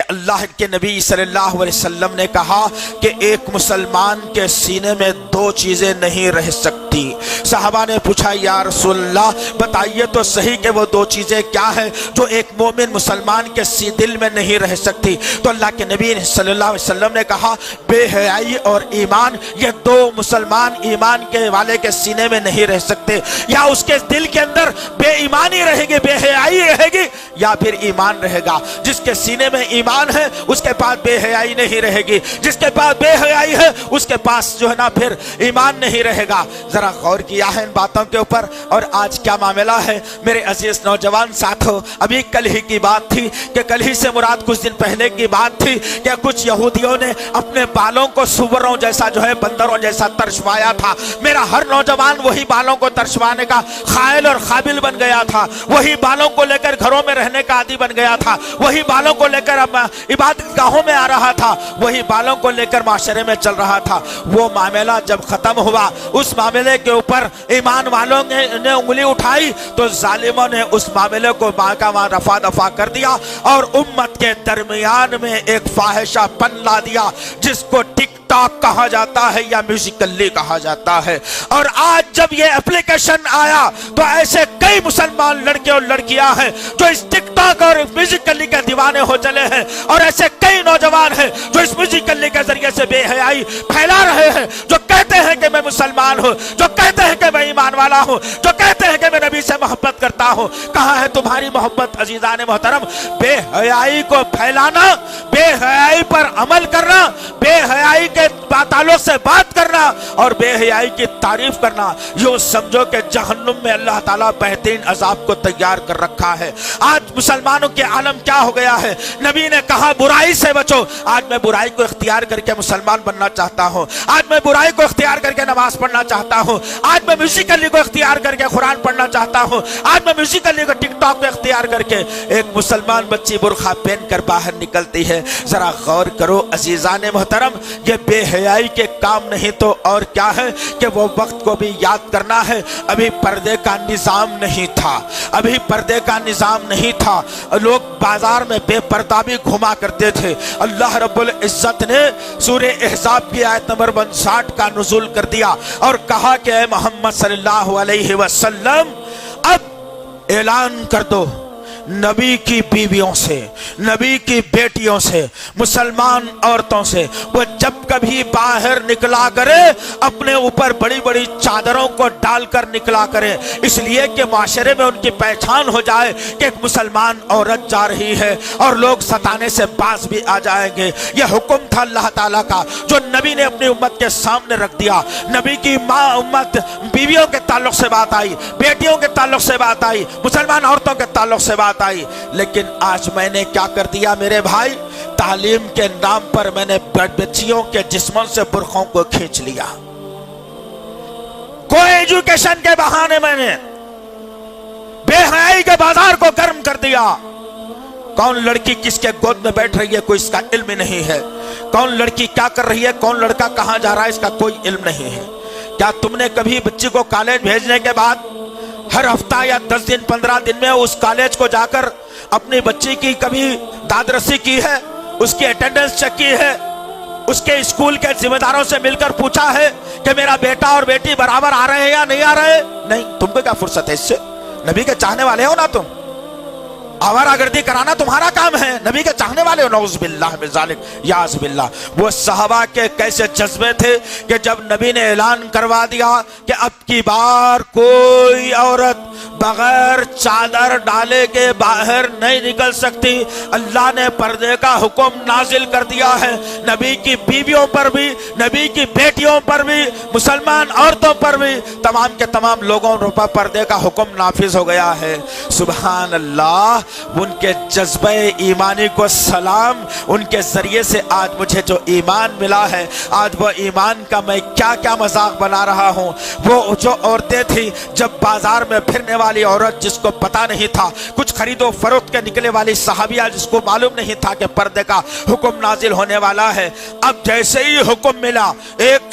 اللہ کے نبی صلی اللہ علیہ وسلم نے کہا کہ ایک مسلمان کے سینے میں دو چیزیں نہیں رہ سکتی۔ صحابہ نے پوچھا یا رسول اللہ بتائیے تو صحیح کہ وہ دو چیزیں کیا ہیں جو ایک مومن مسلمان کے دل میں نہیں رہ سکتی؟ تو اللہ کے نبی صلی اللہ علیہ وسلم نے کہا بے حیائی اور ایمان، یہ دو مسلمان ایمان کے والے کے سینے میں نہیں رہ سکتے۔ یا اس کے دل کے اندر بے ایمانی رہے گی، بے حیائی رہے گی، یا پھر ایمان رہے گا۔ جس کے سینے میں ایمان ہے اس کے پاس بے حیائی نہیں رہے گی، جس کے پاس بے حیائی ہے اس کے پاس جو ہے نا پھر ایمان نہیں رہے گا۔ ذرا غور کیا ہے ان باتوں کے اوپر؟ اور آج کیا معاملہ ہے میرے عزیز نوجوان ساتھو؟ ابھی کل ہی کی بات تھی کہ کل ہی سے مراد کچھ دن پہلے کی بات تھی کہ کچھ یہودیوں نے اپنے بالوں کو سوروں جیسا جو ہے بندروں جیسا ترشوایا تھا۔ میرا ہر نوجوان وہی بالوں کو ترشوانے کا خائل اور قابل بن گیا تھا، وہی بالوں کو لے کر گھروں میں رہنے کا عادی بن گیا تھا، وہی بالوں کو لے کر عبادت گاہوں میں آ رہا تھا، وہی بالوں کو لے کر معاشرے میں چل رہا تھا۔ وہ معاملہ جب ختم ہوا، اس معاملے کے اوپر ایمان والوں نے انگلی اٹھائی تو ظالموں نے اس معاملے کو وہاں رفع دفع کر دیا اور امت کے درمیان میں ایک فاحشہ پن لا دیا جس کو ٹک ٹاک کہا جاتا ہے یا میوزیکلی کہا جاتا ہے۔ اور آج جب یہ اپلیکیشن آیا تو ایسے کئی مسلمان لڑکے اور لڑکیاں ہیں جو اس ٹک ٹاک اور میوزیکلی کے دیوانے ہو چلے ہیں، اور ایسے کئی نوجوان ہیں جو اس میوزیکلی کے ذریعے سے بے حیائی پھیلا رہے ہیں، جو کہتے ہیں کہ میں مسلمان ہوں، جو کہتے ہیں کہ میں ایمان والا ہوں، جو کہتے ہیں کہ میں نبی سے محبت کرتا ہوں۔ کہاں ہے تمہاری محبت عزیزان محترم؟ بے حیائی کو پھیلانا، بے حیائی پر عمل کرنا، بے حیائی کے تعلق سے بات کرنا اور بے حیائی کی تعریف کرنا، یوں سمجھو کہ جہنم میں اللہ تعالیٰ بہترین عذاب کو تیار کر رکھا ہے۔ آج مسلمانوں کے عالم کیا ہو گیا ہے؟ نبی نے کہا برائی سے بچو، آج میں برائی کو اختیار کر کے مسلمان بننا چاہتا ہوں، آج میں برائی کو اختیار کر کے نماز پڑھنا چاہتا ہوں، آج میں میوزیکلی کو اختیار کر کے قرآن پڑھنا چاہتا ہوں، آج میں میوزیکلی کو ٹک ٹاک کو اختیار کر کے۔ ایک مسلمان بچی برقع پہن کر باہر نکلتی ہے۔ ذرا غور کرو عزیزان محترم، یہ بے حیائی کے کام نہیں تو اور کیا ہے کہ وہ وقت کو بھی یاد کرنا ہے۔ ابھی پردے کا نظام نہیں تھا، ابھی پردے کا نظام نہیں تھا، لوگ بازار میں بے پردہ بھی گھما کرتے تھے۔ اللہ رب العزت نے سورہ احزاب کی آیت نمبر 59 کا نزول کر دیا اور کہا کہ اے محمد صلی اللہ علیہ وسلم اب اعلان کر دو نبی کی بیویوں سے، نبی کی بیٹیوں سے، مسلمان عورتوں سے، وہ جب کبھی باہر نکلا کرے اپنے اوپر بڑی بڑی چادروں کو ڈال کر نکلا کرے، اس لیے کہ معاشرے میں ان کی پہچان ہو جائے کہ ایک مسلمان عورت جا رہی ہے اور لوگ ستانے سے باز بھی آ جائیں گے۔ یہ حکم تھا اللہ تعالیٰ کا جو نبی نے اپنی امت کے سامنے رکھ دیا۔ نبی کی ماں امت بیویوں کے تعلق سے بات آئی، بیٹیوں کے تعلق سے بات آئی، مسلمان عورتوں کے تعلق سے بات آئی، لیکن آج میں نے کیا کر دیا میرے بھائی؟ تعلیم کے نام پر میں نے بچیوں کے جسموں سے برقعوں کو کھینچ لیا، کوئی ایجوکیشن کے بہانے میں نے بے حیائی کے بازار کو گرم کر دیا۔ کون لڑکی کس کے گود میں بیٹھ رہی ہے کوئی اس کا علم نہیں ہے، کون لڑکی کیا کر رہی ہے، کون لڑکا کہاں جا رہا ہے اس کا کوئی علم نہیں ہے۔ کیا تم نے کبھی بچی کو کالج بھیجنے کے بعد ہر ہفتہ یا 10 دن 15 دن میں اس کالج کو جا کر اپنی بچی کی کبھی داد رسی کی ہے، اس کی اٹینڈنس چیک کی ہے، اس کے اسکول کے ذمہ داروں سے مل کر پوچھا ہے کہ میرا بیٹا اور بیٹی برابر آ رہے ہیں یا نہیں آ رہے؟ نہیں، تم کو کیا فرصت ہے اس سے؟ نبی کے چاہنے والے ہو نا تم، آوارہ گردی کرانا تمہارا کام ہے، نبی کے چاہنے والے ہو، نعوذ باللہ من ذالک، یاذ باللہ۔ وہ صحابہ کے کیسے جذبے تھے کہ جب نبی نے اعلان کروا دیا کہ اب کی بار کوئی عورت بغیر چادر ڈالے کے باہر نہیں نکل سکتی، اللہ نے پردے کا حکم نازل کر دیا ہے۔ نبی کی بیویوں پر بھی، نبی کی بیٹیوں پر بھی، مسلمان عورتوں پر بھی، تمام کے تمام لوگوں پر پردے کا حکم نافذ ہو گیا ہے۔ سبحان اللہ، ان کے جذبہ ایمانی کو سلام، ان کے ذریعے سے آج مجھے جو ایمان ملا ہے، آج وہ ایمان کا میں کیا کیا مذاق بنا رہا ہوں۔ وہ جو عورتیں تھیں، جب بازار میں پھرنے والی عورت جس کو پتا نہیں تھا، کچھ خرید و فروخت کے نکلے والی صحابیہ جس کو معلوم نہیں تھا کہ پردے کا حکم نازل ہونے والا ہے، اب جیسے ہی حکم ملا ایک